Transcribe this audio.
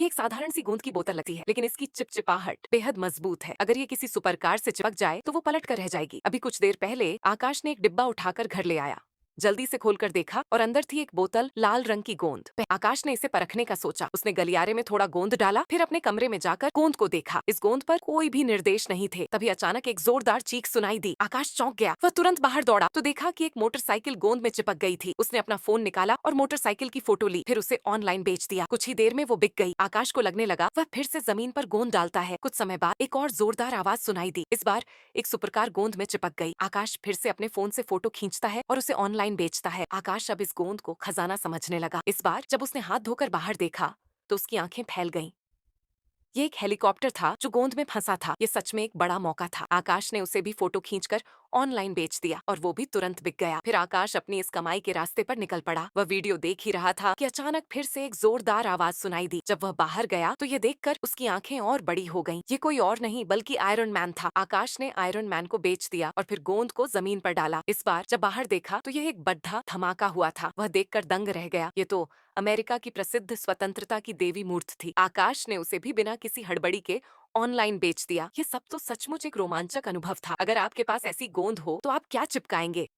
ये एक साधारण सी गोंद की बोतल लगती है, लेकिन इसकी चिपचिपाहट बेहद मजबूत है। अगर ये किसी सुपरकार से चिपक जाए तो वो पलट कर रह जाएगी। अभी कुछ देर पहले आकाश ने एक डिब्बा उठाकर घर ले आया। जल्दी से खोलकर देखा और अंदर थी एक बोतल लाल रंग की गोंद। आकाश ने इसे परखने का सोचा। उसने गलियारे में थोड़ा गोंद डाला, फिर अपने कमरे में जाकर गोंद को देखा। इस गोंद पर कोई भी निर्देश नहीं थे। तभी अचानक एक जोरदार चीख सुनाई दी। आकाश चौंक गया। वह तुरंत बाहर दौड़ा तो देखा कि एक मोटरसाइकिल गोंद में चिपक गई थी। उसने अपना फोन निकाला और मोटरसाइकिल की फोटो ली, फिर उसे ऑनलाइन बेच दिया। कुछ ही देर में वो बिक गई। आकाश को लगने लगा वह फिर से जमीन पर गोंद डालता है। कुछ समय बाद एक और जोरदार आवाज सुनाई दी। इस बार एक सुपरकार गोंद में चिपक गई। आकाश फिर से अपने फोन से फोटो खींचता है और उसे ऑनलाइन बेचता है। आकाश अब इस गोंद को खजाना समझने लगा। इस बार जब उसने हाथ धोकर बाहर देखा तो उसकी आंखें फैल गईं। ये एक हेलीकॉप्टर था जो गोंद में फंसा था। ये सच में एक बड़ा मौका था। आकाश ने उसे भी फोटो खींचकर ऑनलाइन बेच दिया और वो भी तुरंत बिक गया। फिर आकाश अपनी इस कमाई के रास्ते पर निकल पड़ा। वह वीडियो देख ही रहा था कि अचानक फिर से एक जोरदार आवाज सुनाई दी। जब वह बाहर गया तो ये देखकर उसकी आंखें और बड़ी हो गईं। ये कोई और नहीं बल्कि आयरन मैन था। आकाश ने आयरन मैन को बेच दिया और फिर गोंद को जमीन पर डाला। इस बार जब बाहर देखा तो यह एक बड़ा धमाका हुआ था। वह देखकर दंग रह गया। ये तो अमेरिका की प्रसिद्ध स्वतंत्रता की देवी मूर्ति थी। आकाश ने उसे भी बिना किसी हड़बड़ी के ऑनलाइन बेच दिया। ये सब तो सचमुच एक रोमांचक अनुभव था। अगर आपके पास ऐसी गोंद हो तो आप क्या चिपकाएंगे?